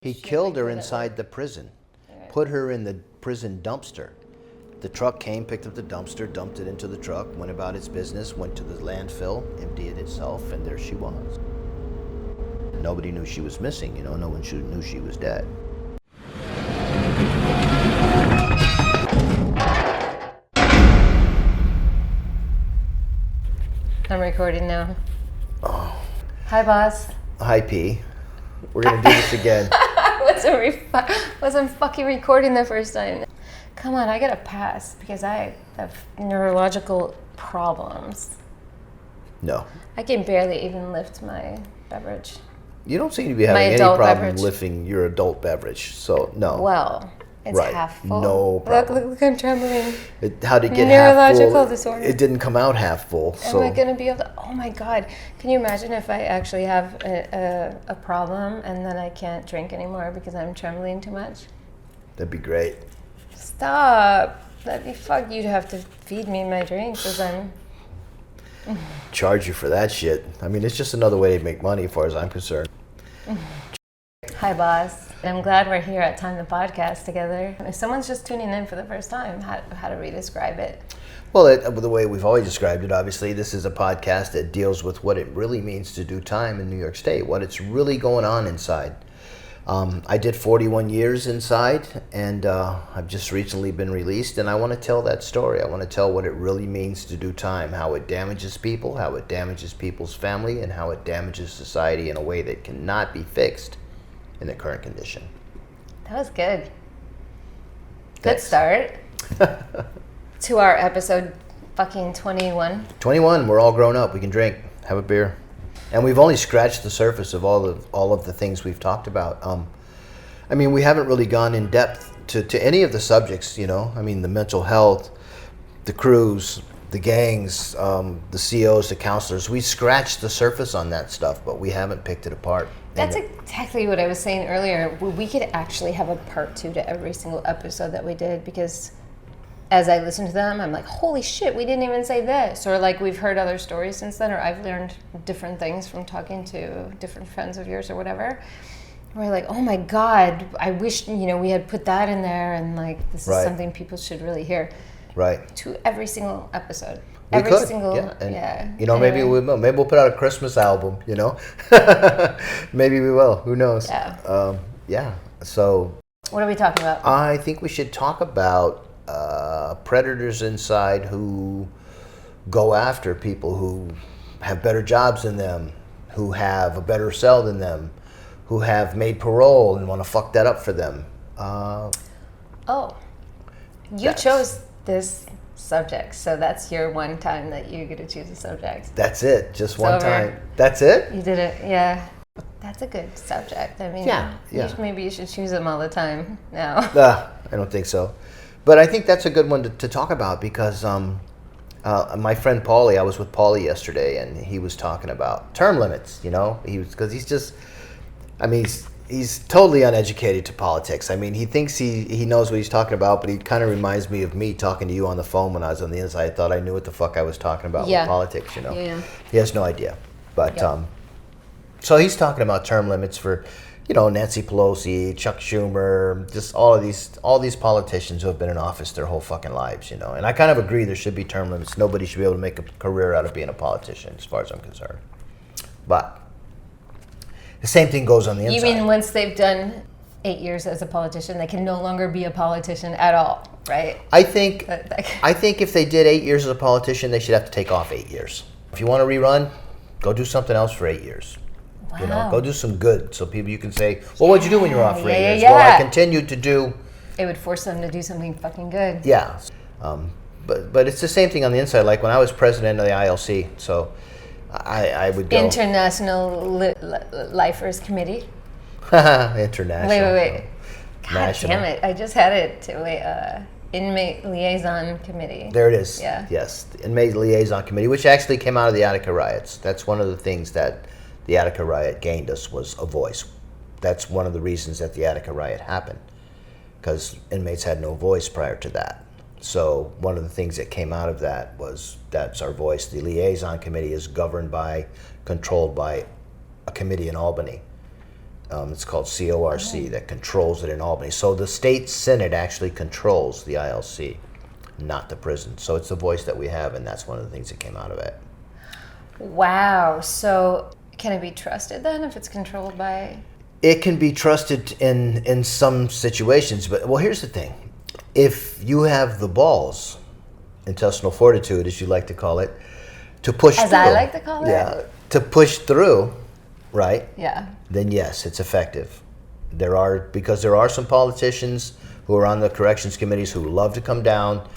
He killed her inside the prison, put her in the prison dumpster. The truck came, picked up the dumpster, dumped it into the truck, went about its business, went to the landfill, emptied it itself, and there she was. Nobody knew she was missing, no one knew she was dead. I'm recording now. Oh. Hi, boss. Hi, P. We're gonna do this again. wasn't fucking recording the first time. Come on, I gotta pass because I have neurological problems. No. I can barely even lift my beverage. You don't seem to be having any problem lifting your adult beverage, so no. Well, it's right. half full. No problem. Look, I'm trembling. How'd it get half full? Neurological disorder. It didn't come out half full. Am I gonna be able to? Oh my God! Can you imagine if I actually have a problem and then I can't drink anymore because I'm trembling too much? That'd be great. Stop! That'd be fuck. You'd have to feed me my drinks as I'm. Charge you for that shit. I mean, it's just another way to make money, as far as I'm concerned. Hi, boss. I'm glad we're here at Time the Podcast together. If someone's just tuning in for the first time, how do we describe it? Well, the way we've always described it, obviously, this is a podcast that deals with what it really means to do time in New York State, what it's really going on inside. I did 41 years inside, and I've just recently been released, and I want to tell that story. I want to tell what it really means to do time, how it damages people, how it damages people's family, and how it damages society in a way that cannot be fixed in the current condition. That was good. Thanks. Good start to our episode fucking 21. 21, we're all grown up. We can drink, have a beer. And we've only scratched the surface of all of the things we've talked about. I mean, we haven't really gone in depth to any of the subjects, I mean, the mental health, the crews, the gangs, the COs, the counselors. We scratched the surface on that stuff, but we haven't picked it apart. That's exactly what I was saying earlier. We could actually have a part 2 to every single episode that we did, because as I listen to them, I'm like, holy shit, we didn't even say this. Or like we've heard other stories since then, or I've learned different things from talking to different friends of yours or whatever. We're like, oh my God, I wish, we had put that in there, and like, this is something people should really hear. Right. To every single episode. We every could, single, yeah. And, yeah. Maybe we will. Maybe we'll put out a Christmas album, Maybe we will. Who knows? Yeah. Yeah. So. What are we talking about? I think we should talk about predators inside who go after people who have better jobs than them, who have a better cell than them, who have made parole and want to fuck that up for them. You chose this subject, so that's your one time that you get to choose a subject. That's it, just one time. That's it? You did it, yeah. That's a good subject. I mean, maybe you should choose them all the time now. I don't think so. But I think that's a good one to talk about, because my friend Paulie, I was with Paulie yesterday, and he was talking about term limits, because he's just, I mean, he's totally uneducated to politics. I mean, he thinks he knows what he's talking about, but he kind of reminds me of me talking to you on the phone when I was on the inside. I thought I knew what the fuck I was talking about with politics, Yeah. He has no idea. But, so he's talking about term limits for, Nancy Pelosi, Chuck Schumer, just all these politicians who have been in office their whole fucking lives, And I kind of agree there should be term limits. Nobody should be able to make a career out of being a politician, as far as I'm concerned. But the same thing goes on the inside. You mean once they've done 8 years as a politician, they can no longer be a politician at all, right? I think if they did 8 years as a politician, they should have to take off 8 years. If you want to rerun, go do something else for 8 years. Wow. Go do some good, so you can say, well, what'd you do when you were off for 8 years? Yeah. Well, I continued to do. It would force them to do something fucking good. Yeah. But it's the same thing on the inside. Like when I was president of the ILC, so I would go. International Lifers Committee. International. Wait. God National. damn it. I just had it to Inmate Liaison Committee. There it is. Yeah. Yes, the Inmate Liaison Committee, which actually came out of the Attica riots. That's one of the things that the Attica riot gained us, was a voice. That's one of the reasons that the Attica riot happened, because inmates had no voice prior to that. So one of the things that came out of that was, that's our voice. The Liaison Committee is controlled by a committee in Albany. It's called CORC that controls it in Albany. So the state Senate actually controls the ILC, not the prison. So it's the voice that we have, and that's one of the things that came out of it. Wow. So can it be trusted then if it's controlled by? It can be trusted in some situations, but well, here's the thing. If you have the balls, intestinal fortitude, as you like to call it, to push through. As I like to call it? Yeah, to push through, right? Yeah. Then yes, it's effective. Because there are some politicians who are on the corrections committees who love to come down,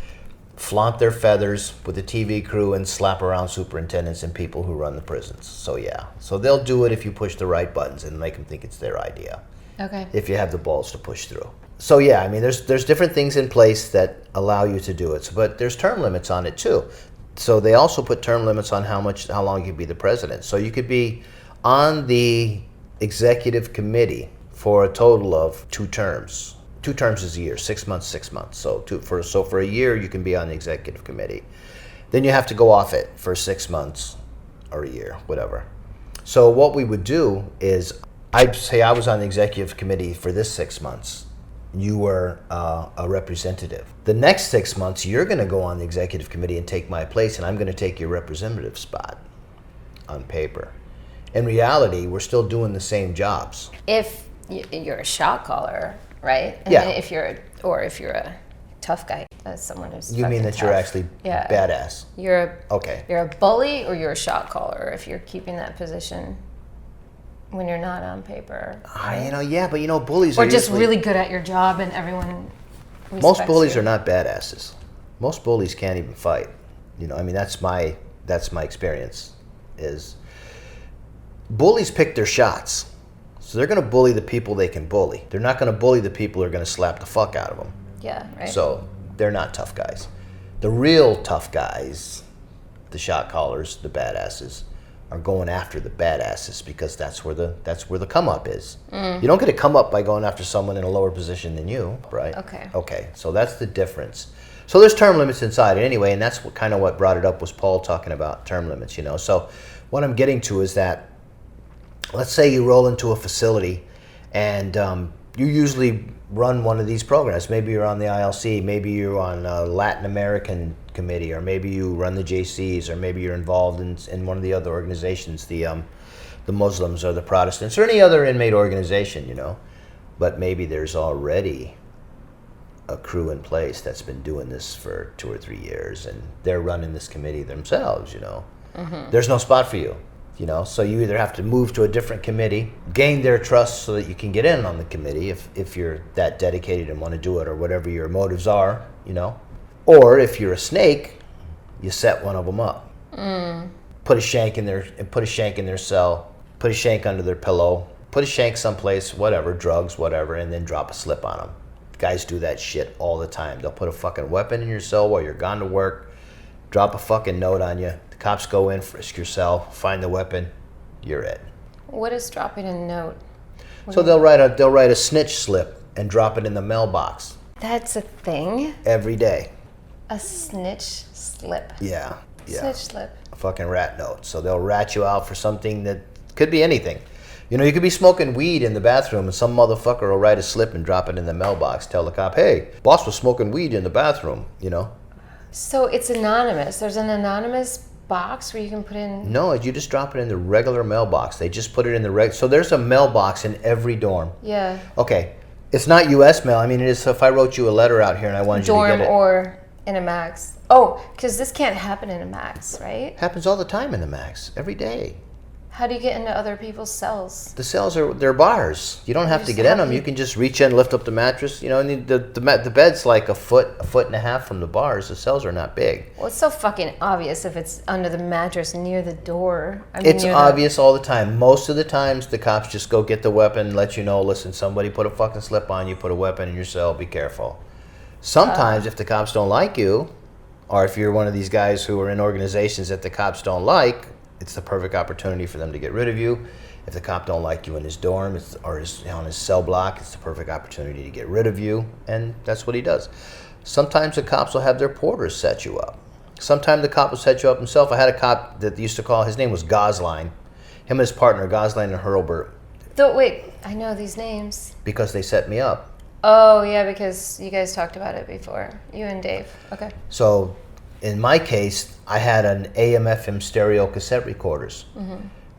flaunt their feathers with the TV crew and slap around superintendents and people who run the prisons. So yeah, so they'll do it if you push the right buttons and make them think it's their idea. Okay. If you have the balls to push through. So yeah, I mean, there's different things in place that allow you to do it, but there's term limits on it too. So they also put term limits on how long you can be the president. So you could be on the executive committee for a total of 2 terms. 2 terms is a year, 6 months, 6 months. So for a year, you can be on the executive committee. Then you have to go off it for 6 months or a year, whatever. So what we would do is, I'd say I was on the executive committee for this 6 months. You were a representative. The next 6 months, you're going to go on the executive committee and take my place, and I'm going to take your representative spot on paper. In reality, we're still doing the same jobs. If you're a shot caller, right? And Yeah. if you're a tough guy, as someone who's You mean fucking that you're tough. actually Yeah. badass? You're Okay. a bully or you're a shot caller if you're keeping that position when you're not on paper. Yeah, but bullies Or are just usually, really good at your job and everyone respects most bullies you. are not badasses. Most bullies can't even fight. That's my experience. Is bullies pick their shots. So they're going to bully the people they can bully. They're not going to bully the people who are going to slap the fuck out of them. Yeah, right. So they're not tough guys. The real tough guys, the shot callers, the badasses, are going after the badasses because that's where the come up is. You don't get a come up by going after someone in a lower position than you, right? Okay. Okay, so that's the difference. So there's term limits inside it anyway, and that's what brought it up was Paul talking about term limits, So what I'm getting to is that, let's say you roll into a facility and you usually run one of these programs. Maybe you're on the ILC, maybe you're on a Latin American committee, or maybe you run the JCs, or maybe you're involved in one of the other organizations, the Muslims or the Protestants, or any other inmate organization, But maybe there's already a crew in place that's been doing this for 2 or 3 years, and they're running this committee themselves, Mm-hmm. There's no spot for you. So you either have to move to a different committee, gain their trust so that you can get in on the committee if you're that dedicated and want to do it, or whatever your motives are, Or if you're a snake, you set one of them up. Put a shank in their cell, put a shank under their pillow, put a shank someplace, whatever, drugs, whatever, and then drop a slip on them. Guys do that shit all the time. They'll put a fucking weapon in your cell while you're gone to work, drop a fucking note on you. Cops go in, frisk your cell, find the weapon, you're it. What is dropping a note? So they'll write a snitch slip and drop it in the mailbox That's a thing? every day. A snitch slip. Yeah. Snitch slip. A fucking rat note. So they'll rat you out for something that could be anything. You could be smoking weed in the bathroom and some motherfucker will write a slip and drop it in the mailbox. Tell the cop, hey, boss was smoking weed in the bathroom, So it's anonymous. There's an anonymous box where you can put in. No, you just drop it in the regular mailbox. They just put it in the so there's a mailbox in every dorm. Yeah. Okay. It's not U.S. mail. I mean, it is. If I wrote you a letter out here and I wanted you to Dorm get it. or in a max. Oh, because this can't happen in a max, right? Happens all the time in the max. Every day. How do you get into other people's cells? The cells they're bars. You don't have to get in them. You can just reach in, lift up the mattress. And the bed's like a foot and a half from the bars. The cells are not big. Well, it's so fucking obvious if it's under the mattress near the door. It's obvious all the time. Most of the times, the cops just go get the weapon, let you know, listen, somebody put a fucking slip on you, put a weapon in your cell, be careful. Sometimes, if the cops don't like you, or if you're one of these guys who are in organizations that the cops don't like, it's the perfect opportunity for them to get rid of you. If the cop don't like you in his dorm or on his cell block, it's the perfect opportunity to get rid of you, and that's what he does. Sometimes the cops will have their porters set you up. Sometimes the cop will set you up himself. I had a cop that used to call, his name was Gosline. Him and his partner, Gosline and Hurlbert, Wait, I know these names. because they set me up. Oh, yeah, because you guys talked about it before. You and Dave. Okay. So in my case, I had an AM/FM stereo cassette recorders.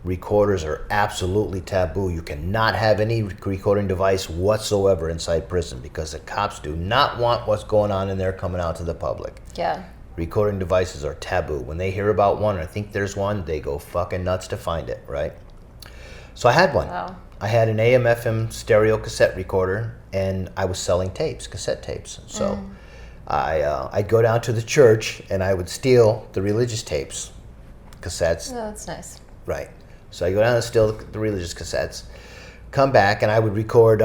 Recorders are absolutely taboo. You cannot have any recording device whatsoever inside prison because the cops do not want what's going on in there coming out to the public. Yeah. Recording devices are taboo. When they hear about one, or I think there's one, they go fucking nuts to find it, right? So I had one. Wow. I had an AM/FM stereo cassette recorder, and I was selling tapes, cassette tapes. So I'd go down to the church, and I would steal the religious tapes, cassettes. Oh, that's nice. Right. So I go down and steal the religious cassettes, come back, and I would record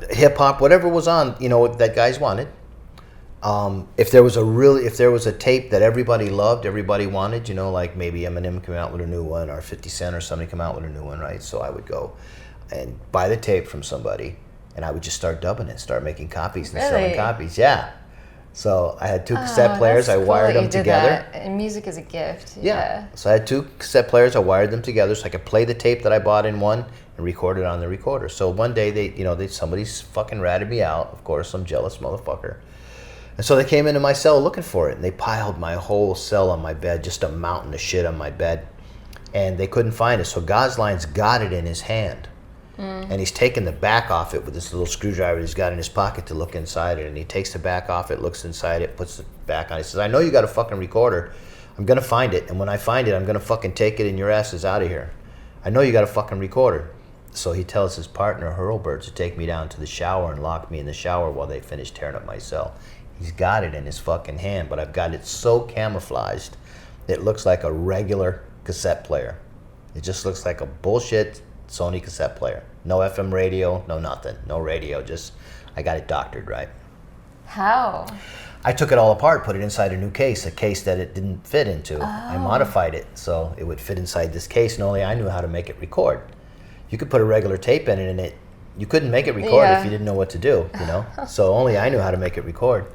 hip hop, whatever was on, that guys wanted. If there was a tape that everybody loved, everybody wanted, like maybe Eminem came out with a new one, or 50 Cent or somebody come out with a new one, right? So I would go and buy the tape from somebody, and I would just start dubbing it, start making copies and selling Really? copies. Yeah. So I had two cassette players. I That's wired cool them that you did together. that. And music is a gift. Yeah. So I had two cassette players. I wired them together so I could play the tape that I bought in one and record it on the recorder. So one day somebody's fucking ratted me out. Of course, some jealous motherfucker. And so they came into my cell looking for it, and they piled my whole cell on my bed, just a mountain of shit on my bed, and they couldn't find it. So Gosline's got it in his hand, and he's taking the back off it with this little screwdriver he's got in his pocket to look inside it, and he takes the back off it, looks inside it, puts it back on. He says, I know you got a fucking recorder. I'm going to find it, and when I find it, I'm going to fucking take it, and your ass is out of here. I know you got a fucking recorder. So he tells his partner, Hurlburt, to take me down to the shower and lock me in the shower while they finish tearing up my cell. He's got it in his fucking hand, but I've got it so camouflaged, it looks like a regular cassette player. It just looks like a bullshit Sony cassette player. No FM radio, no nothing, no radio, just, I got it doctored, right? How? I took it all apart, put it inside a new case, a case that it didn't fit into. I modified it so it would fit inside this case, and only I knew how to make it record. You could put a regular tape in it, and you couldn't make it record if you didn't know what to do, So only I knew how to make it record.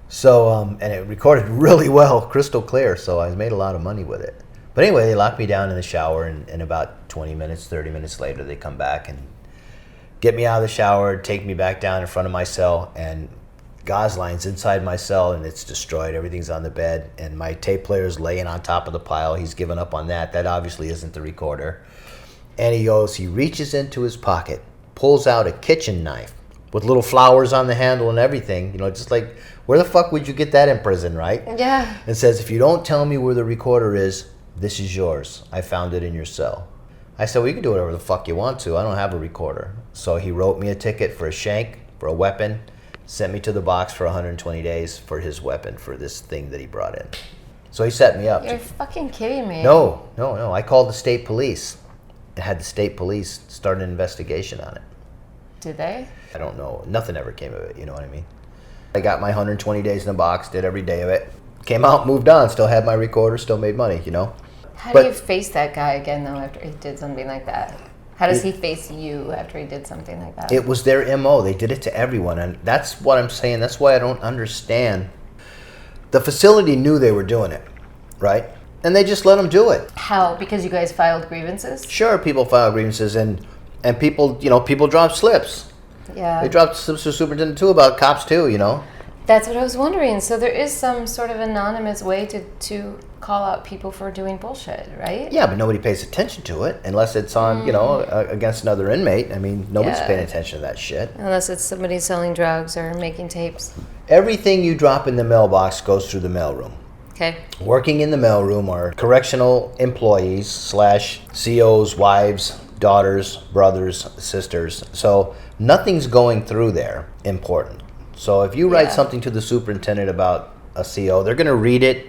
So, and it recorded really well, crystal clear, so I made a lot of money with it. But anyway, they locked me down in the shower, and about 20 minutes, 30 minutes later, they come back and get me out of the shower, take me back down in front of my cell, and Gosline's inside my cell, and it's destroyed. Everything's on the bed, and my tape player's laying on top of the pile. He's given up on that. That obviously isn't the recorder. And he reaches into his pocket, pulls out a kitchen knife with little flowers on the handle and everything, just like, where the fuck would you get that in prison, right? Yeah. And says, if you don't tell me where the recorder is, this is yours. I found it in your cell. I said, well, you can do whatever the fuck you want to. I don't have a recorder. So he wrote me a ticket for a shank, for a weapon, sent me to the box for 120 days for his weapon, for this thing that he brought in. So he set me up. You're fucking kidding me. No. I called the state police and had the state police start an investigation on it. Did they? I don't know. Nothing ever came of it, you know what I mean? I got my 120 days in the box, did every day of it. Came out, moved on, still had my recorder, still made money, How do you face that guy again, though, after he did something like that? How does he face you after he did something like that? It was their MO. They did it to everyone, and that's what I'm saying. That's why I don't understand. The facility knew they were doing it, right? And they just let them do it. How? Because you guys filed grievances? Sure, people file grievances, and people, people drop slips. Yeah. They dropped slips to the superintendent too about cops too, That's what I was wondering. So there is some sort of anonymous way to call out people for doing bullshit, right? Yeah, but nobody pays attention to it unless it's on, against another inmate. I mean, nobody's paying attention to that shit. Unless it's somebody selling drugs or making tapes. Everything you drop in the mailbox goes through the mailroom. Okay. Working in the mailroom are correctional employees / COs, wives, daughters, brothers, sisters. So nothing's going through there important. So if you write something to the superintendent about a CO, they're going to read it,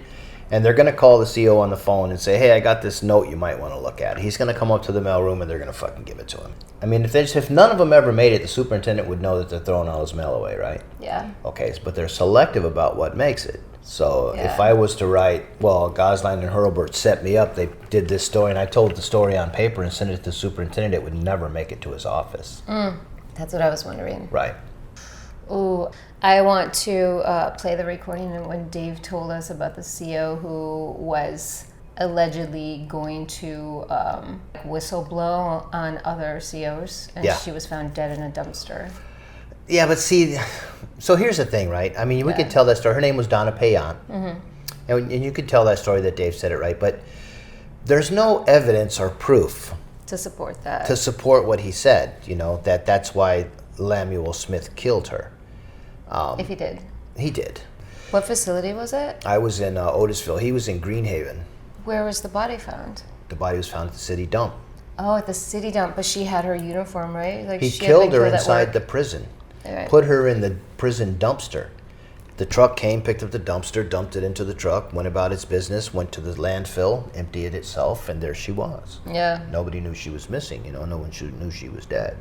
and they're going to call the CO on the phone and say, hey, I got this note you might want to look at. He's going to come up to the mailroom, and they're going to fucking give it to him. I mean, if none of them ever made it, the superintendent would know that they're throwing all his mail away, right? Yeah. Okay, but they're selective about what makes it. So if I was to write, well, Gosline and Hurlburt set me up, they did this story, and I told the story on paper and sent it to the superintendent, it would never make it to his office. That's what I was wondering. Right. Ooh, I want to play the recording of when Dave told us about the CO who was allegedly going to whistleblow on other COs, and Yeah. she was found dead in a dumpster. Yeah, but see, so here's the thing, right? I mean, we could tell that story. Her name was Donna Payant. And you could tell that story that Dave said it right, but there's no evidence or proof To support that. to support what he said, that's why Lemuel Smith killed her. If he did. He did. What facility was it? I was in Otisville. He was in Greenhaven. Where was the body found? The body was found at the city dump. Oh, at the city dump, but she had her uniform, right? Like He she killed had her been inside the prison. Right. Put her in the prison dumpster. The truck came, picked up the dumpster, dumped it into the truck, went about its business, went to the landfill, emptied it itself, and there she was. Yeah. Nobody knew she was missing, no one knew she was dead.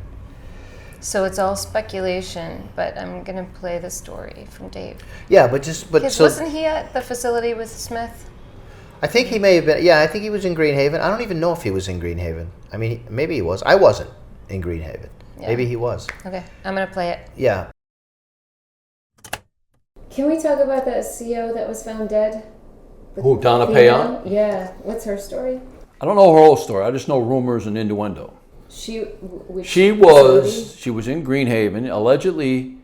So it's all speculation, but I'm gonna play the story from Dave. Yeah, but Because wasn't he at the facility with Smith? I think he may have been. Yeah, I think he was in Greenhaven. I don't even know if he was in Greenhaven. I mean, maybe he was. I wasn't in Greenhaven. Yeah. Maybe he was. Okay, I'm gonna play it. Yeah. Can we talk about that CO that was found dead? Who, Donna Payant? Yeah. What's her story? I don't know her whole story. I just know rumors and innuendo. She She was in Greenhaven. Allegedly,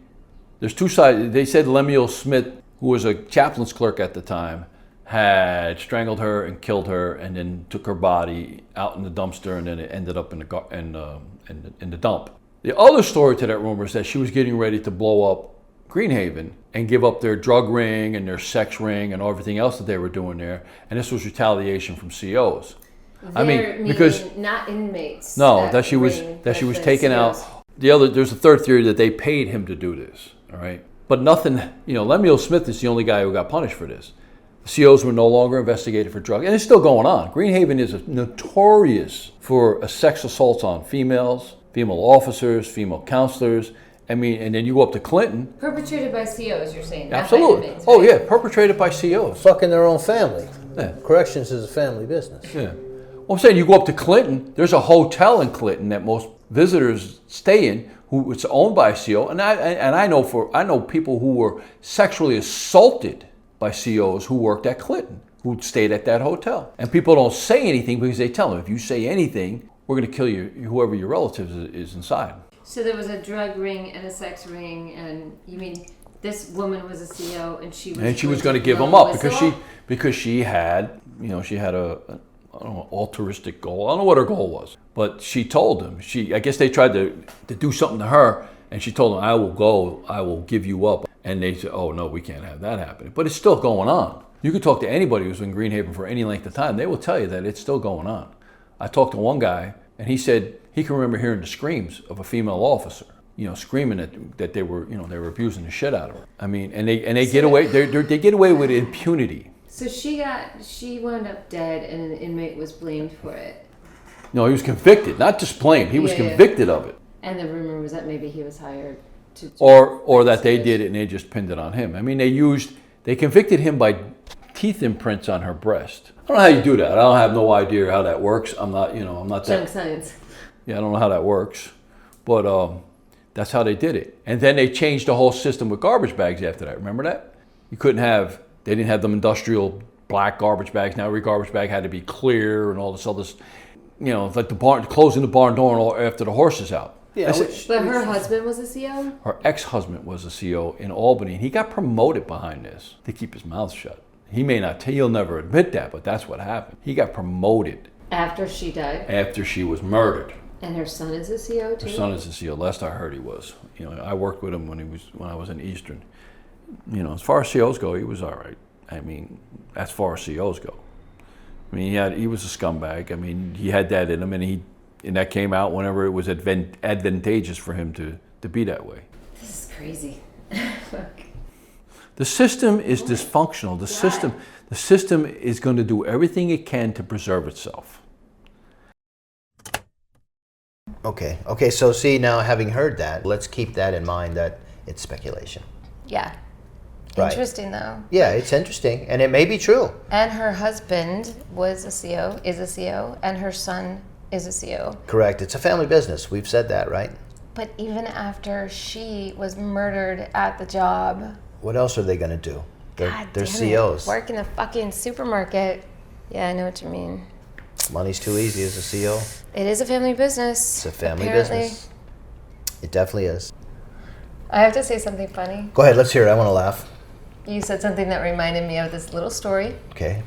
there's two sides. They said Lemuel Smith, who was a chaplain's clerk at the time, had strangled her and killed her, and then took her body out in the dumpster, and then it ended up in the dump. The other story to that rumor is that she was getting ready to blow up Greenhaven and give up their drug ring and their sex ring and everything else that they were doing there, and this was retaliation from COs. Because not inmates. no, that she was taken out. There's a third theory that they paid him to do this. All right, but nothing. Lemuel Smith is the only guy who got punished for this. The COs were no longer investigated for drugs, and it's still going on. Greenhaven is notorious for sex assaults on females, female officers, female counselors. I mean, and then you go up to Clinton. Perpetrated by COs, you're saying? Absolutely. Not by inmates, Oh right? yeah, perpetrated by COs. Fucking their own family. Yeah. Corrections is a family business. Yeah. Well, I'm saying you go up to Clinton. There's a hotel in Clinton that most visitors stay in, who it's owned by a CO, and I know people who were sexually assaulted by COs who worked at Clinton, who stayed at that hotel. And people don't say anything because they tell them, if you say anything, we're going to kill you, whoever your relatives is inside. So there was a drug ring and a sex ring, and you mean this woman was a CO, and she was going to give them up because she had a altruistic goal. I don't know what her goal was, but she told them. I guess they tried to do something to her, and she told them, "I will go. I will give you up." And they said, "Oh no, we can't have that happening." But it's still going on. You could talk to anybody who's in Greenhaven for any length of time; they will tell you that it's still going on. I talked to one guy, and he said he can remember hearing the screams of a female officer, screaming that they were abusing the shit out of her. I mean, and they get away. They get away with impunity. So she wound up dead, and an inmate was blamed for it. No, he was convicted, not just blamed. He was convicted of it. And the rumor was that maybe he was hired to. Or that they did it and they just pinned it on him. I mean, they convicted him by teeth imprints on her breast. I don't know how you do that. I have no idea how that works. I'm not that. Junk science. Yeah, I don't know how that works, but that's how they did it. And then they changed the whole system with garbage bags after that. Remember that? They didn't have them industrial black garbage bags. Now every garbage bag had to be clear and all this other, it's like closing the barn door after the horse is out. Yeah, But her husband was a CO? Her ex-husband was a CO in Albany, and he got promoted behind this to keep his mouth shut. He'll never admit that, but that's what happened. He got promoted. After she died? After she was murdered. And her son is a CO too? Her son is a CO. Last I heard he was. I worked with him when I was in Eastern. As far as COs go, he was all right. I mean, as far as COs go. I mean, he was a scumbag. I mean, he had that in him, and that came out whenever it was advantageous for him to be that way. This is crazy. The system is dysfunctional. The system is going to do everything it can to preserve itself. Okay. So see, now having heard that, let's keep that in mind that it's speculation. Yeah. Right. Interesting though. Yeah, it's interesting, and it may be true. And her husband is a CO, and her son is a CO. Correct. It's a family business. We've said that, right? But even after she was murdered at the job, What else are they going to do? They're God damn it, COs. work in a fucking supermarket. Yeah, I know what you mean. Money's too easy as a CO. It is a family business. It's a family apparently. business. It definitely is. I have to say something funny. Go ahead, let's hear it. I want to laugh. You said something that reminded me of this little story. Okay.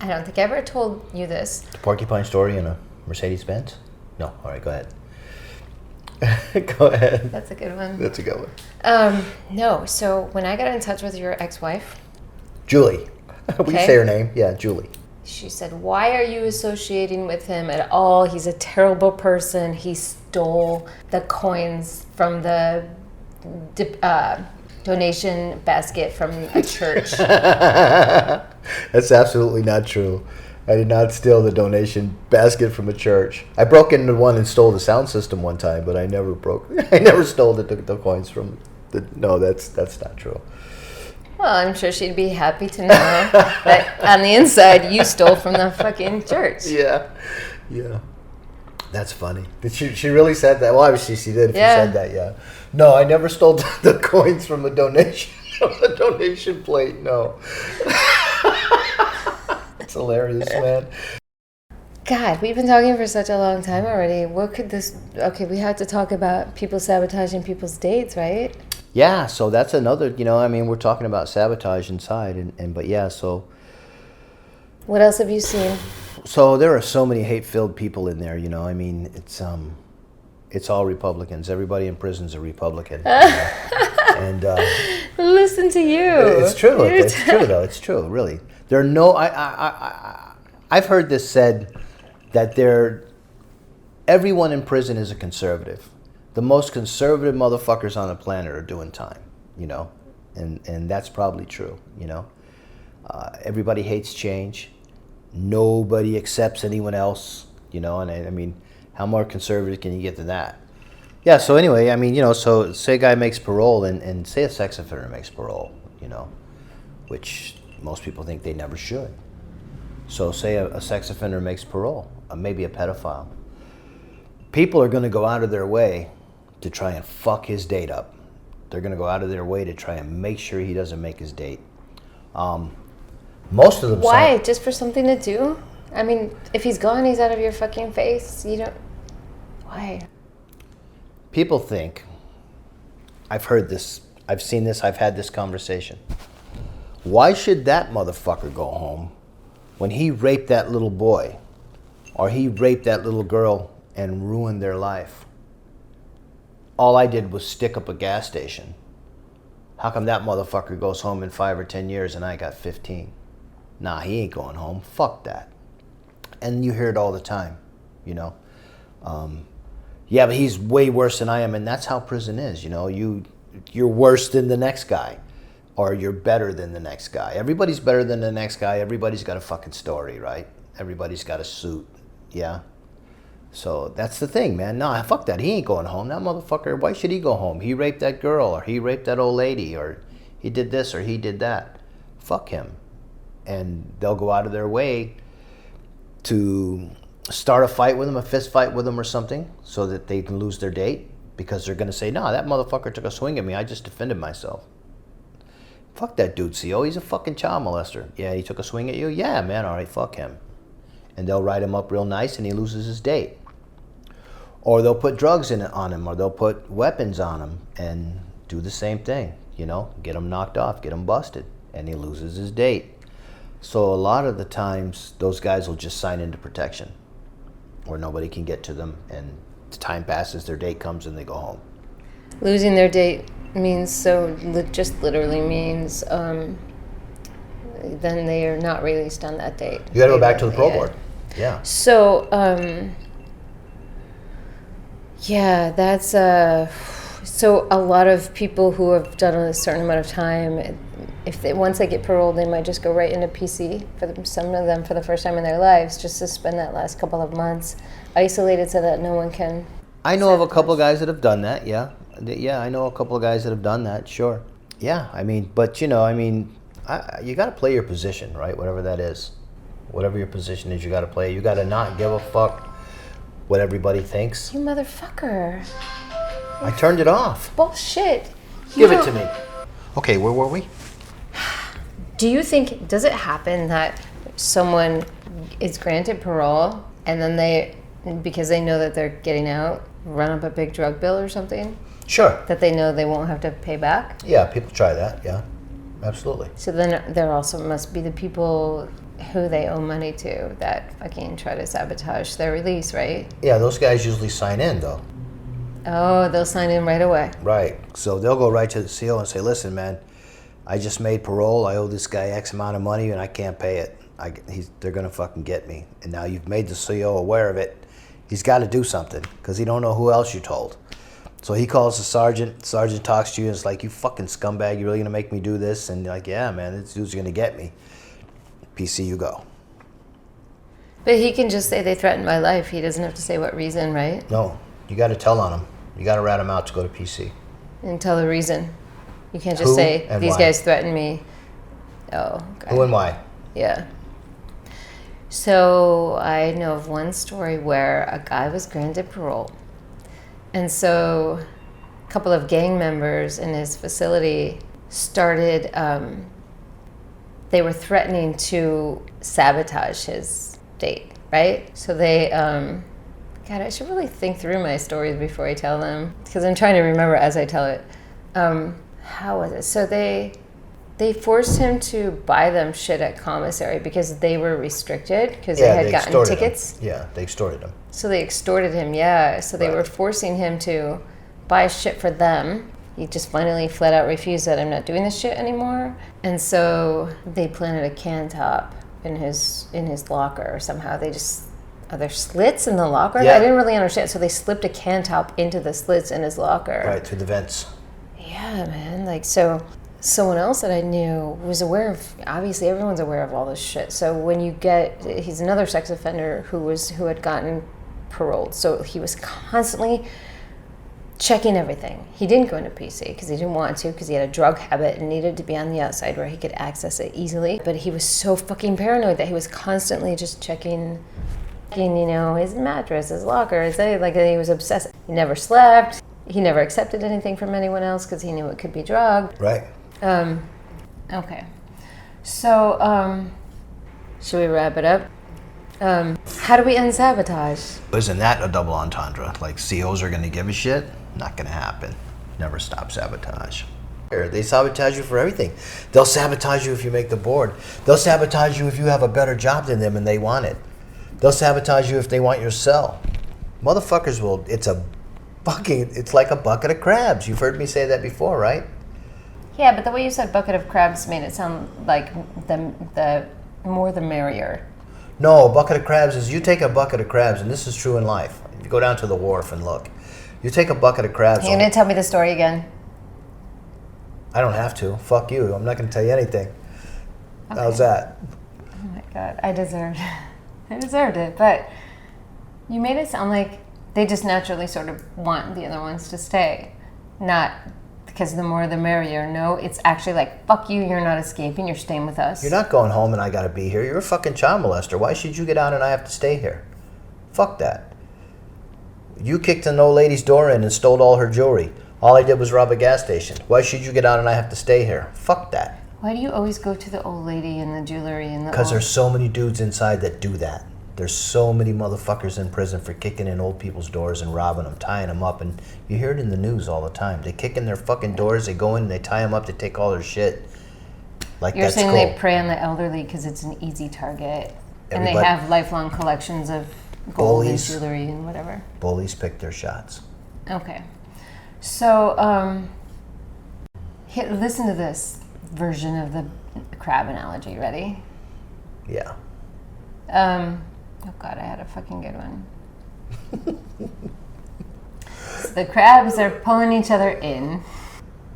I don't think I ever told you this. The porcupine story in a Mercedes-Benz? No. All right, go ahead. Go ahead. That's a good one. That's a good one. No, so when I got in touch with your ex-wife, Julie. We Okay. say her name. Yeah, Julie. she said, "Why are you associating with him at all? He's a terrible person. He stole the coins from the donation basket from a church." That's absolutely not true. I did not steal the donation basket from a church. I broke into one and stole the sound system one time, but I never stole the coins from the. No, that's not true. Well, I'm sure she'd be happy to know that on the inside you stole from the fucking church. Yeah. That's funny. Did she really said that? Well, obviously she did. If Yeah. you said that, yeah. No, I never stole the coins from a donation plate. No. It's hilarious, man. God, we've been talking for such a long time already. What could this... Okay, we have to talk about people sabotaging people's dates, right? Yeah, so that's another, we're talking about sabotage inside, but yeah, so What else have you seen? there are so many hate-filled people in there, it's all Republicans. Everybody in prison's a Republican. And Listen to you. it's true. It's true, though. It's true, really. There are no, I've heard this said that everyone in prison is a conservative. The most conservative motherfuckers on the planet are doing time, and that's probably true, Everybody hates change. Nobody accepts anyone else, and I mean, how more conservative can you get than that? Yeah, so anyway, so say a guy makes parole and say a sex offender makes parole, which most people think they never should. So say a sex offender makes parole, maybe a pedophile. People are going to go out of their way to try and fuck his date up. They're going to go out of their way to try and make sure he doesn't make his date. Most of them. Why? Just for something to do? I mean, if he's gone, he's out of your fucking face. You don't... Why? People think, I've heard this, I've seen this, I've had this conversation. Why should that motherfucker go home when he raped that little boy or he raped that little girl and ruined their life? All I did was stick up a gas station. How come that motherfucker goes home in 5 or 10 years and I got 15? Nah, he ain't going home. Fuck that. And you hear it all the time, Yeah, but he's way worse than I am, and that's how prison is, You're worse than the next guy, or you're better than the next guy. Everybody's better than the next guy. Everybody's got a fucking story, right? Everybody's got a suit, yeah? So that's the thing, man. Nah, fuck that. He ain't going home. That motherfucker, why should he go home? He raped that girl, or he raped that old lady, or he did this, or he did that. Fuck him. And they'll go out of their way to start a fight with him, a fist fight with him or something, so that they can lose their date, because they're going to say, nah, that motherfucker took a swing at me. I just defended myself. Fuck that dude, CO. He's a fucking child molester. Yeah, he took a swing at you? Yeah, man, all right, fuck him. And they'll write him up real nice and he loses his date. Or they'll put drugs on him, or they'll put weapons on him and do the same thing, get him knocked off, get him busted, and he loses his date. So a lot of the times, those guys will just sign into protection where nobody can get to them, and time passes, their date comes, and they go home. Losing their date means just literally means then they are not released on that date. You got to go back to the parole board. Yeah. So, yeah, that's so a lot of people who have done a certain amount of time, once they get paroled, they might just go right into PC some of them for the first time in their lives, just to spend that last couple of months isolated so that no one can. I know of a couple of guys that have done that. Yeah, I know a couple of guys that have done that. Sure. Yeah, but you got to play your position, right? Whatever that is, whatever your position is, you got to play. You got to not give a fuck what everybody thinks. You motherfucker. I turned it off. Bullshit. Give it to me. Okay, where were we? Do you think, does it happen that someone is granted parole and then they, because they know that they're getting out, run up a big drug bill or something Sure. that they know they won't have to pay back? Yeah, people try that. Yeah, absolutely. So then there also must be the people who they owe money to that fucking try to sabotage their release, right? Yeah, those guys usually sign in though. Oh, they'll sign in right away. Right. So they'll go right to the CO and say, listen, man, I just made parole. I owe this guy X amount of money and I can't pay it. They're going to fucking get me. And now you've made the CO aware of it. He's got to do something because he don't know who else you told. So he calls the sergeant. Sergeant talks to you and it's like, you fucking scumbag. You really going to make me do this? And you're like, yeah, man, this dude's going to get me. PC, you go. But he can just say they threatened my life. He doesn't have to say what reason, right? No, you got to tell on him. You got to rat him out to go to PC. And tell the reason. You can't just Who say, and these why. guys threatened me. Oh, okay. Who and why? Yeah. So I know of one story where a guy was granted parole. And so a couple of gang members in his facility started, they were threatening to sabotage his date, right? So they, God, I should really think through my stories before I tell them because I'm trying to remember as I tell it. How was it? So they forced him to buy them shit at commissary because they were restricted because they had gotten extorted tickets. him. Yeah, they extorted him. So they extorted him, yeah. So they Right. were forcing him to buy shit for them. He just finally flat out refused that I'm not doing this shit anymore. And so they planted a can top in his locker somehow. They just, are there slits in the locker? Yeah. I didn't really understand. So they slipped a can top into the slits in his locker. Right, through the vents. Yeah, man. Like, so someone else that I knew was aware of, obviously everyone's aware of all this shit. So when you get, he's another sex offender who had gotten paroled. So he was constantly checking everything. He didn't go into PC because he didn't want to because he had a drug habit and needed to be on the outside where he could access it easily. But he was so fucking paranoid that he was constantly just checking, you know, his mattress, his locker, like he was obsessed. He never slept. He never accepted anything from anyone else because he knew it could be drugged. Right. Okay. So, should we wrap it up? How do we end sabotage? Isn't that a double entendre? Like COs are going to give a shit? Not going to happen. Never stop sabotage. They sabotage you for everything. They'll sabotage you if you make the board. They'll sabotage you if you have a better job than them and they want it. They'll sabotage you if they want your cell. Motherfuckers will, it's like a bucket of crabs. You've heard me say that before, right? Yeah, but the way you said bucket of crabs made it sound like the more the merrier. No, a bucket of crabs is you take a bucket of crabs, and this is true in life. If you go down to the wharf and look, you take a bucket of crabs. You're gonna tell me the story again? I don't have to. Fuck you. I'm not gonna tell you anything. Okay. How's that? Oh my God, I deserved it. But you made it sound like they just naturally sort of want the other ones to stay, not because the more the merrier. No, it's actually like, fuck you, you're not escaping, you're staying with us. You're not going home and I gotta be here. You're a fucking child molester. Why should you get out and I have to stay here? Fuck that. You kicked an old lady's door in and stole all her jewelry. All I did was rob a gas station. Why should you get out and I have to stay here? Fuck that. Why do you always go to the old lady and the jewelry and the Because there's so many dudes inside that do that. There's so many motherfuckers in prison for kicking in old people's doors and robbing them, tying them up, and you hear it in the news all the time. They kick in their fucking doors, they go in and they tie them up to take all their shit. Like You're that's saying cool. they prey on the elderly because it's an easy target, and they have lifelong collections of gold and jewelry and whatever. Bullies pick their shots. Okay, so listen to this version of the crab analogy. Ready? Yeah. Oh God, I had a fucking good one. So the crabs are pulling each other in.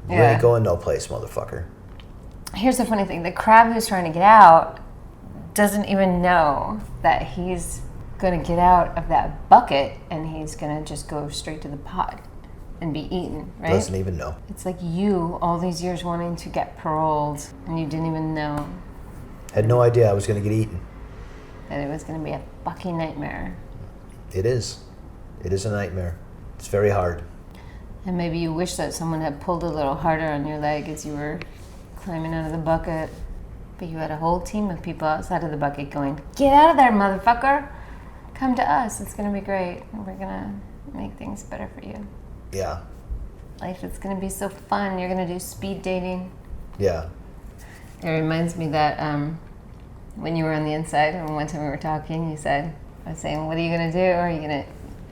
You ain't going no place, motherfucker. Here's the funny thing. The crab who's trying to get out doesn't even know that he's going to get out of that bucket and he's going to just go straight to the pot and be eaten, right? Doesn't even know. It's like you, all these years wanting to get paroled, and you didn't even know Had no idea I was going to get eaten. that it was going to be a fucking nightmare. It is. It is a nightmare. It's very hard. And maybe you wish that someone had pulled a little harder on your leg as you were climbing out of the bucket. But you had a whole team of people outside of the bucket going, get out of there, motherfucker. Come to us. It's going to be great. We're going to make things better for you. Yeah. Life is going to be so fun. You're going to do speed dating. Yeah. It reminds me that when you were on the inside, and one time we were talking, you said, I was saying, what are you going to do?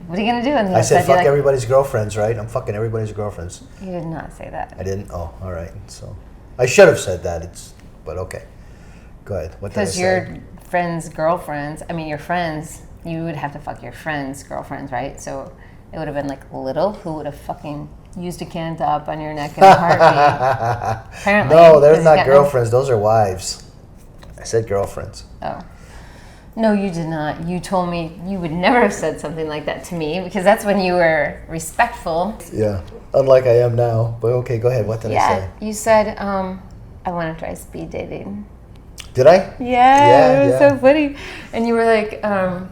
What are you going to do on the I inside? said, fuck everybody's girlfriends, right? I'm fucking everybody's girlfriends. You did not say that. I didn't? Oh, all right. So I should have said that. But okay. Go ahead. What did I say? Because your friends' girlfriends, your friends, you would have to fuck your friends' girlfriends, right? So it would have been like Little, who would have fucking used a can top on your neck in a heartbeat. Apparently. No, they're not girlfriends. Those are wives. I said girlfriends. Oh. No, you did not. You told me you would never have said something like that to me because that's when you were respectful. Yeah, unlike I am now. But okay, go ahead. What did I say? You said, I want to try speed dating. Did I? Yeah, it was so funny. And you were like, and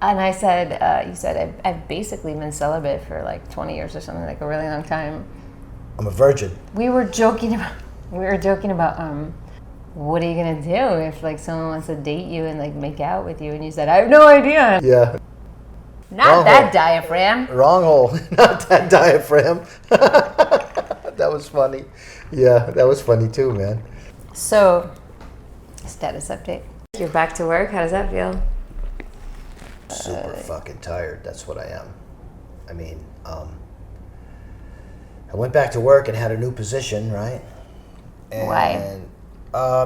I said, you said, I've basically been celibate for like 20 years or something, like a really long time. I'm a virgin. We were joking about, what are you going to do if like someone wants to date you and like make out with you? And you said, I have no idea. Yeah. Not Wrong that hole. diaphragm. Wrong hole. Not that diaphragm. That was funny. Yeah, that was funny too, man. So, status update. You're back to work. How does that feel? Super fucking tired. That's what I am. I went back to work and had a new position, right? And Why?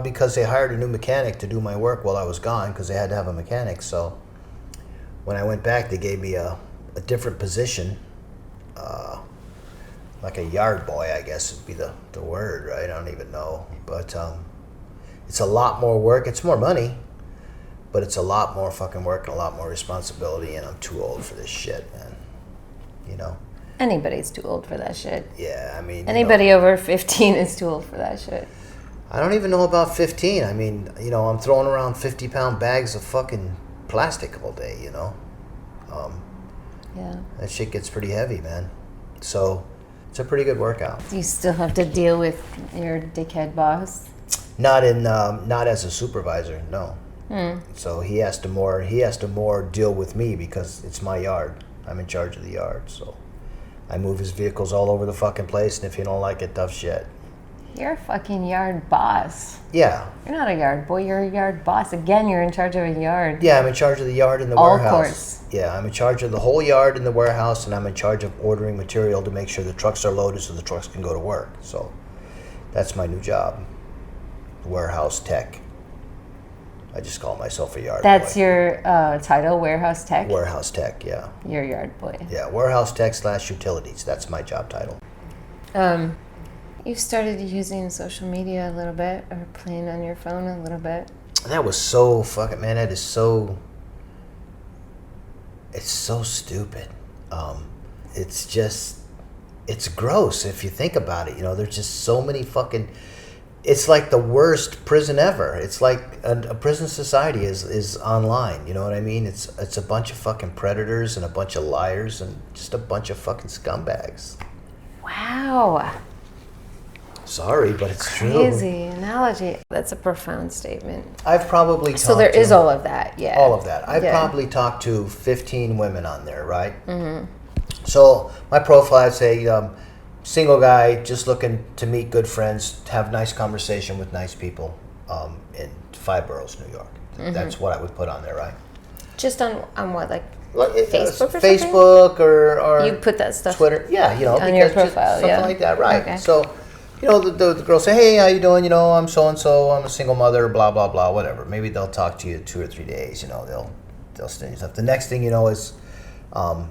Because they hired a new mechanic to do my work while I was gone because they had to have a mechanic. So when I went back, they gave me a different position, like a yard boy, I guess would be the word, right? I don't even know. But it's a lot more work. It's more money, but it's a lot more fucking work and a lot more responsibility, and I'm too old for this shit, man. You know? Anybody's too old for that shit. Yeah, Anybody over 15 is too old for that shit. I don't even know about 15. I'm throwing around 50-pound bags of fucking plastic all day, you know? Yeah. That shit gets pretty heavy, man. So it's a pretty good workout. Do you still have to deal with your dickhead boss? Not as a supervisor, no. So he has to more deal with me because it's my yard. I'm in charge of the yard, so I move his vehicles all over the fucking place, and if you don't like it, tough shit. You're a fucking yard boss. Yeah. You're not a yard boy, you're a yard boss. Again, you're in charge of a yard. Yeah, I'm in charge of the yard and the All warehouse. course. Yeah, I'm in charge of the whole yard and the warehouse, and I'm in charge of ordering material to make sure the trucks are loaded so the trucks can go to work. So that's my new job, warehouse tech. I just call myself a yard boy. That's your title, warehouse tech? Warehouse tech, yeah. You're a yard boy. Yeah, warehouse tech / utilities. That's my job title. You've started using social media a little bit, or playing on your phone a little bit. That was so fucking, man, that is so, it's so stupid. It's gross if you think about it. You know, there's just so many fucking, it's like the worst prison ever. It's like a prison society is online. You know what I mean? It's a bunch of fucking predators and a bunch of liars and just a bunch of fucking scumbags. Wow. Sorry, but it's true. Crazy analogy. That's a profound statement. I've probably talked So there to, is all of that, yeah. all of that. I've probably talked to 15 women on there, right? Mm-hmm. So my profile, I'd say, single guy, just looking to meet good friends, have nice conversation with nice people in 5 boroughs, New York. Mm-hmm. That's what I would put on there, right? Just on what, like Facebook or something? Facebook or You put that stuff Twitter, yeah, you know, on your because just profile, something yeah. like that, right? Okay. So, you know, the girls say, "Hey, how you doing? You know, I'm so and so. I'm a single mother. Blah blah blah. Whatever." Maybe they'll talk to you 2 or 3 days. You know, they'll send you stuff. The next thing you know is, can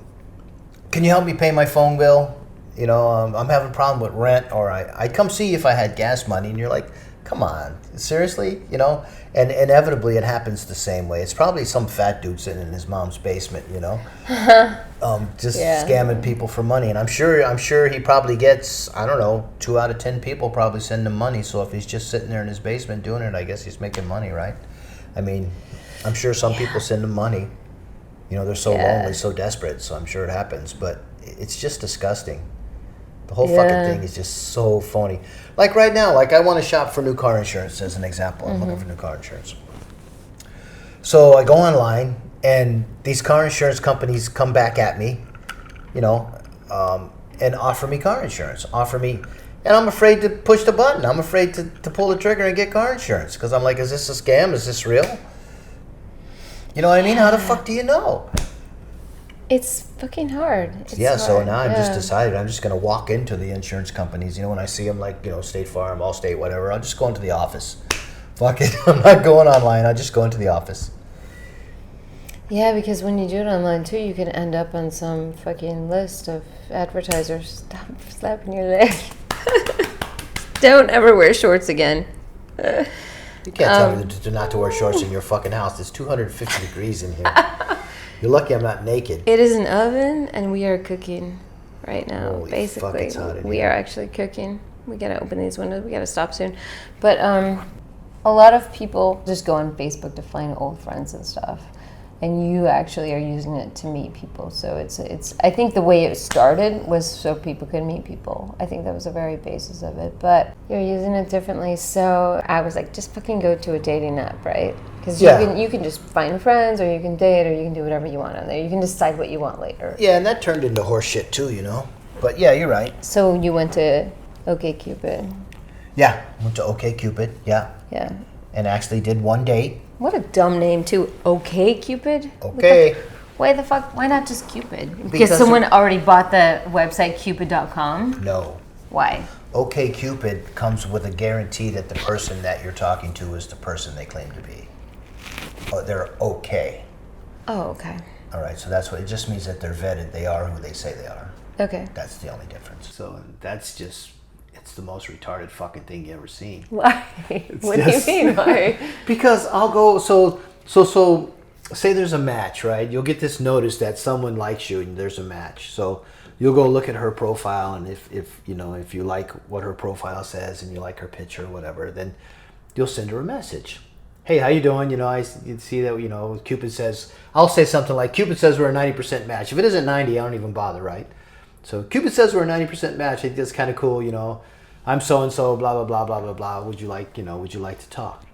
you help me pay my phone bill? You know, I'm having a problem with rent, or I'd come see you if I had gas money. And you're like, come on, seriously? You know, and inevitably it happens the same way. It's probably some fat dude sitting in his mom's basement, you know, just scamming people for money. And I'm sure he probably gets, I don't know, 2 out of 10 people probably send him money. So if he's just sitting there in his basement doing it, I guess he's making money, right? I mean, I'm sure some people send him money. You know, they're so lonely, so desperate. So I'm sure it happens, but it's just disgusting. The whole fucking thing is just so phony. Like right now, like I want to shop for new car insurance as an example. I'm looking for new car insurance. So I go online, and these car insurance companies come back at me, you know, and offer me car insurance. And I'm afraid to push the button. I'm afraid to pull the trigger and get car insurance because I'm like, is this a scam? Is this real? You know what I mean? How the fuck do you know? It's fucking hard. So hard. now I've just decided I'm just going to walk into the insurance companies. You know, when I see them, like, you know, State Farm, Allstate, whatever, I'll just go into the office. Fuck it. I'm not going online. I'll just go into the office. Yeah, because when you do it online too, you can end up on some fucking list of advertisers. Stop slapping your leg. Don't ever wear shorts again. You can't tell me not to wear shorts in your fucking house. It's 250 degrees in here. You're lucky I'm not naked. It is an oven, and we are cooking right now. Holy basically, fuck, it's hot in we here. are actually cooking. We gotta open these windows. We gotta stop soon. But a lot of people just go on Facebook to find old friends and stuff, and you actually are using it to meet people. So it's. I think the way it started was so people could meet people. I think that was the very basis of it. But you're using it differently. So I was like, just fucking go to a dating app, right? Because you can just find friends, or you can date, or you can do whatever you want on there. You can decide what you want later. Yeah, and that turned into horse shit too, you know. But yeah, you're right. So you went to OkCupid. Yeah, went to OkCupid. Yeah, Yeah. and actually did one date. What a dumb name too. OkCupid? Okay. Why the fuck? Why not just Cupid? Because someone already bought the website Cupid.com? No. Why? OkCupid comes with a guarantee that the person that you're talking to is the person they claim to be. Or they're okay. Oh, okay. All right, so that's what it just means that they're vetted. They are who they say they are. Okay. That's the only difference. So that's just, it's the most retarded fucking thing you ever seen. Why? What do you mean? Why? Because I'll go, so say there's a match, right? You'll get this notice that someone likes you and there's a match. So you'll go look at her profile, and if you like what her profile says and you like her picture or whatever, then you'll send her a message. Hey, how you doing? You know, you see that, you know, Cupid says, I'll say something like, Cupid says we're a 90% match. If it isn't 90, I don't even bother, right? So Cupid says we're a 90% match. I think that's kind of cool, you know. I'm so-and-so, blah, blah, blah, blah, blah, blah. Would you like to talk?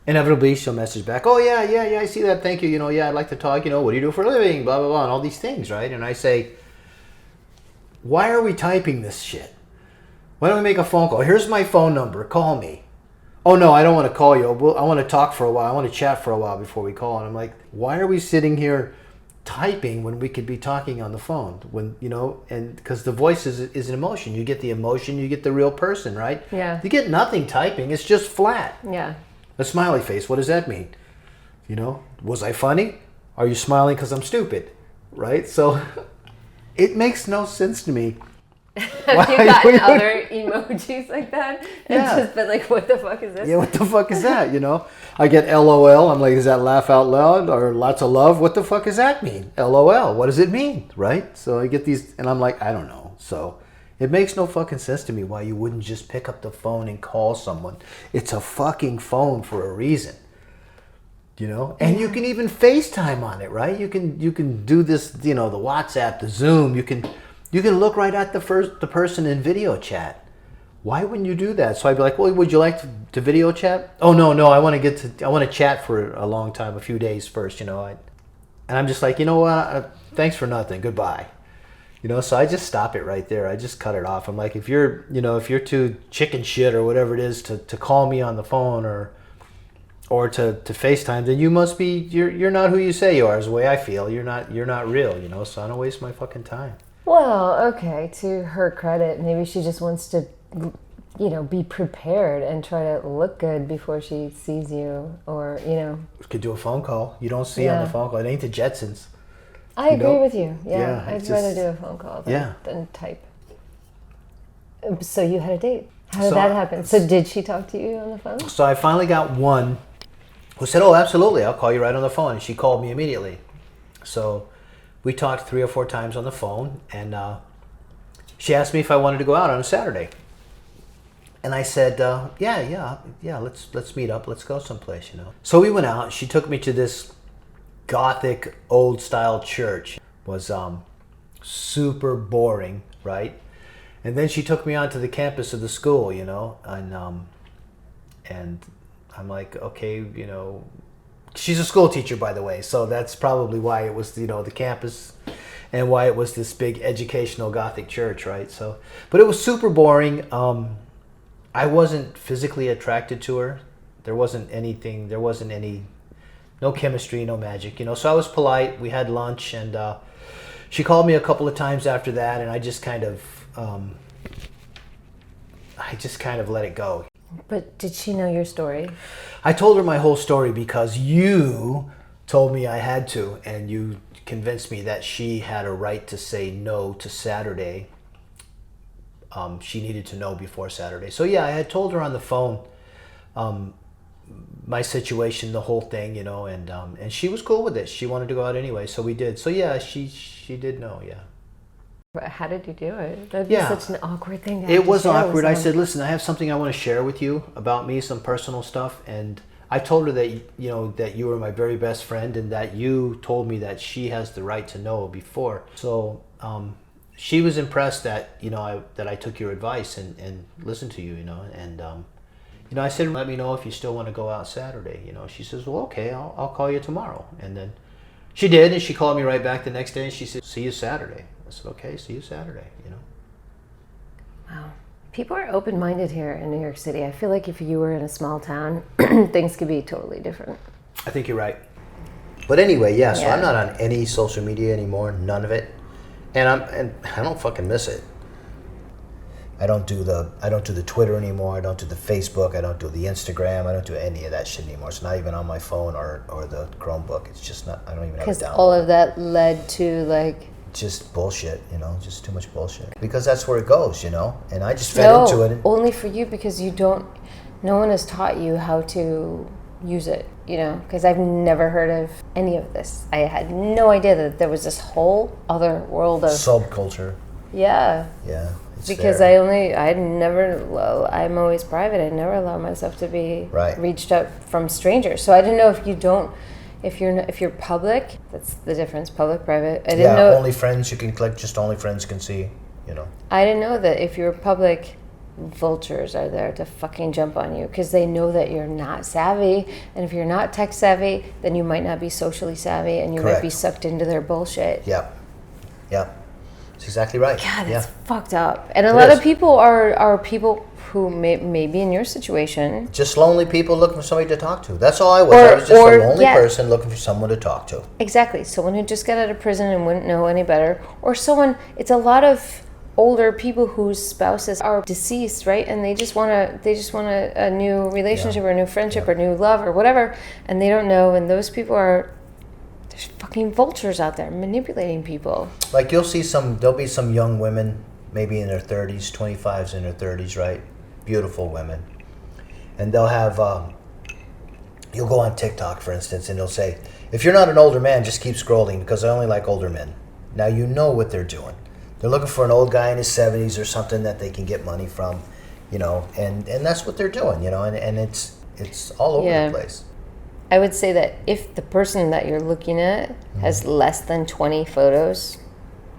Inevitably, she'll message back, oh, yeah, I see that. Thank you. You know, yeah, I'd like to talk. You know, what do you do for a living? Blah, blah, blah, and all these things, right? And I say, why are we typing this shit? Why don't we make a phone call? Here's my phone number. Call me. Oh, no, I don't want to call you. I want to talk for a while. I want to chat for a while before we call. And I'm like, why are we sitting here typing when we could be talking on the phone? When, you know, and because the voice is an emotion. You get the emotion, you get the real person, right? Yeah. You get nothing typing. It's just flat. Yeah. A smiley face. What does that mean? You know, was I funny? Are you smiling because I'm stupid? Right? So it makes no sense to me. Have you gotten other emojis like that? And Yeah. just been like, what the fuck is this? Yeah, what the fuck is that? You know, I get LOL. I'm like, is that laugh out loud or lots of love? What the fuck does that mean? LOL. What does it mean? Right? So I get these, and I'm like, I don't know. So it makes no fucking sense to me why you wouldn't just pick up the phone and call someone. It's a fucking phone for a reason. You know, and you can even FaceTime on it, right? You can do this, you know, the WhatsApp, the Zoom. You can look right at the person in video chat. Why wouldn't you do that? So I'd be like, well, would you like to video chat? Oh, no, I want to chat for a long time, a few days first, you know. And I'm just like, you know what? Thanks for nothing. Goodbye. You know, so I just stop it right there. I just cut it off. I'm like, if you're too chicken shit or whatever it is to call me on the phone or to FaceTime, then you must be, you're not who you say you are, is the way I feel. You're not real, you know, so I don't waste my fucking time. Well, okay, to her credit, maybe she just wants to, you know, be prepared and try to look good before she sees you, or, you know. We could do a phone call. You don't see on the phone call. It ain't the Jetsons. I agree with you. Yeah, it's I'd rather do a phone call than type. So you had a date. How did that happen? So did she talk to you on the phone? So I finally got one who said, oh, absolutely, I'll call you right on the phone. And she called me immediately. So we talked 3 or 4 times on the phone, and she asked me if I wanted to go out on a Saturday. And I said, yeah, let's meet up. Let's go someplace, you know. So we went out. She took me to this Gothic old style church. It was super boring, right? And then she took me onto the campus of the school, and I'm like, okay, she's a school teacher, by the way, so that's probably why it was, the campus and why it was this big educational Gothic church, right? So, but it was super boring. I wasn't physically attracted to her. There wasn't no chemistry, no magic, So I was polite. We had lunch, and she called me a couple of times after that, and I just kind of let it go. But did she know your story? I told her my whole story because you told me I had to, and you convinced me that she had a right to say no to Saturday. She needed to know before Saturday. So yeah, I had told her on the phone my situation, the whole thing, and she was cool with it. She wanted to go out anyway, so we did. So yeah, she did know, yeah. But how did you do it? That'd be such an awkward thing to have It was to share awkward. with I someone. said, listen, I have something I want to share with you about me, some personal stuff. And I told her that, that you were my very best friend and that you told me that she has the right to know before. So she was impressed that, that I took your advice and listened to you, and, I said, let me know if you still want to go out Saturday. She says, well, okay, I'll call you tomorrow. And then she did, and she called me right back the next day and she said, see you Saturday. I said, okay, see you Saturday, Wow. People are open-minded here in New York City. I feel like if you were in a small town, things could be totally different. I think you're right. But anyway, so Yeah. I'm not on any social media anymore, none of it. And I don't fucking miss it. I don't do the Twitter anymore, I don't do the Facebook, I don't do the Instagram, I don't do any of that shit anymore. It's not even on my phone or the Chromebook. It's just not, I don't even have it Because downloaded. all of that led to Just bullshit, just too much bullshit. Because that's where it goes, and I just fed into it. Only for you because no one has taught you how to use it, because I've never heard of any of this. I had no idea that there was this whole other world of Subculture. Yeah. Yeah. It's Because there. I'm always private. I never allow myself to be Right. reached out from strangers. So I didn't know if you're public, that's the difference, public, private. I didn't know. Only friends you can click, just only friends can see, I didn't know that if you're public, vultures are there to fucking jump on you because they know that you're not savvy, and if you're not tech savvy, then you might not be socially savvy, and you might be Correct. sucked into their bullshit. Yep. That's exactly right. God, yeah. that's fucked up. And a It lot is. of people are people who may be in your situation. Just lonely people looking for somebody to talk to. That's all I was. I was just a lonely person looking for someone to talk to. Exactly. Someone who just got out of prison and wouldn't know any better. Or it's a lot of older people whose spouses are deceased, right? And they just want a new relationship or a new friendship or new love or whatever, and they don't know. And those people there's fucking vultures out there manipulating people. Like there'll be some young women, maybe in their 30s, 25s in their 30s, right? Beautiful women. And they'll have, you'll go on TikTok, for instance, and they'll say, if you're not an older man, just keep scrolling because I only like older men. Now you know what they're doing. They're looking for an old guy in his 70s or something that they can get money from, and that's what they're doing, and it's all over the place. I would say that if the person that you're looking at has less than 20 photos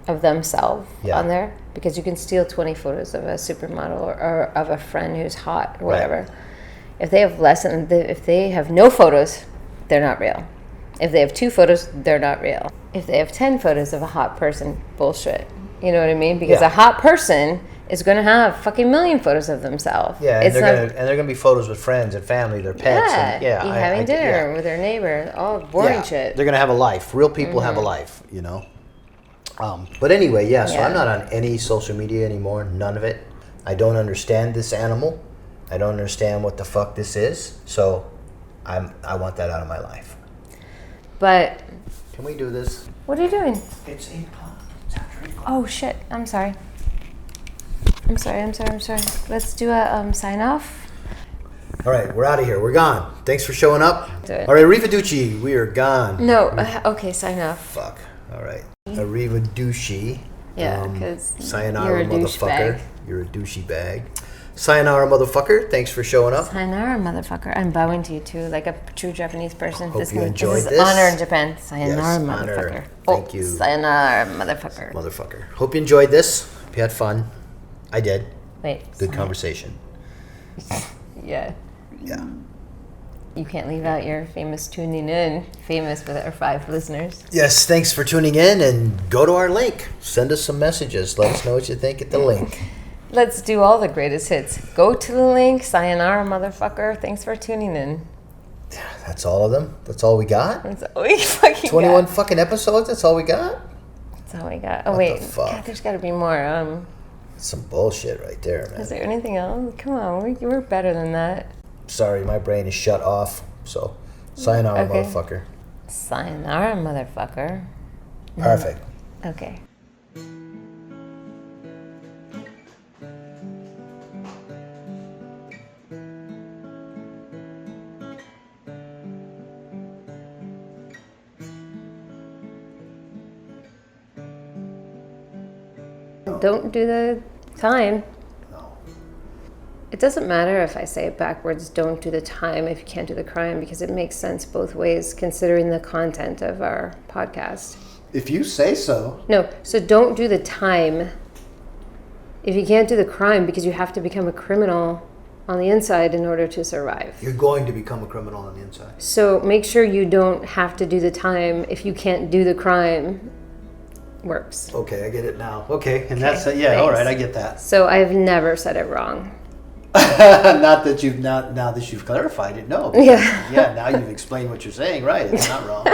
of themselves on there, because you can steal 20 photos of a supermodel or of a friend who's hot or whatever. Right. If they have if they have no photos, they're not real. If they have 2 photos, they're not real. If they have 10 photos of a hot person, bullshit. You know what I mean? Because a hot person is going to have fucking million photos of themselves. Yeah, and they're going to be photos with friends and family, their pets. Having dinner with their neighbor, all boring shit. They're going to have a life. Real people have a life, But anyway, so I'm not on any social media anymore, none of it. I don't understand this animal. I don't understand what the fuck this is. So I want that out of my life. But Can we do this? what are you doing? It's 8 o'clock. It's after 8 o'clock. Oh shit! I'm sorry. Let's do a sign off. All right, we're out of here. We're gone. Thanks for showing up. Do it. All right, Arrivederci. We are gone. No. Okay, sign off. Fuck. All right. Arrivederci. Yeah, because sayonara, you're a motherfucker. douchebag. You're a douchey bag. Sayonara, motherfucker. Thanks for showing up. Sayonara, motherfucker. I'm bowing to you too, like a true Japanese person. Hope you this enjoyed is this. honor in Japan. Sayonara, Yes, motherfucker. honor. Thank you. Sayonara, motherfucker. Motherfucker. Hope you enjoyed this. Hope you had fun. I did. Wait. Good conversation. Yeah. Yeah. You can't leave out your famous tuning in. Famous with our 5 listeners. Yes, thanks for tuning in, and go to our link. Send us some messages. Let us know what you think at the link. Let's do all the greatest hits. Go to the link. Sayonara, motherfucker. Thanks for tuning in. That's all of them? That's all we got? That's all we fucking 21 got. fucking episodes? That's all we got? That's all we got. Oh, What wait. the fuck? God, there's got to be more. Some bullshit right there, man. Is there anything else? Come on. We're better than that. Sorry, my brain is shut off. So, sayonara, Okay. motherfucker. Sayonara, motherfucker. Perfect. Okay. Don't do the time. No. It doesn't matter if I say it backwards, don't do the time if you can't do the crime, because it makes sense both ways considering the content of our podcast. If you say so. No, so don't do the time if you can't do the crime, because you have to become a criminal on the inside in order to survive. You're going to become a criminal on the inside. So make sure you don't have to do the time if you can't do the crime. Works. Okay, I get it now. Okay, and that's Okay, yeah. All thanks. right, I get that. So I've never said it wrong. Not that you've now that you've clarified it. No. Yeah. Yeah. Now you've explained what you're saying. Right. It's not wrong.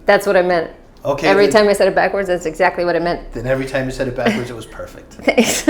That's what I meant. Okay. Every then- time I said it backwards, that's exactly what I meant. Then every time you said it backwards, it was perfect. Thanks.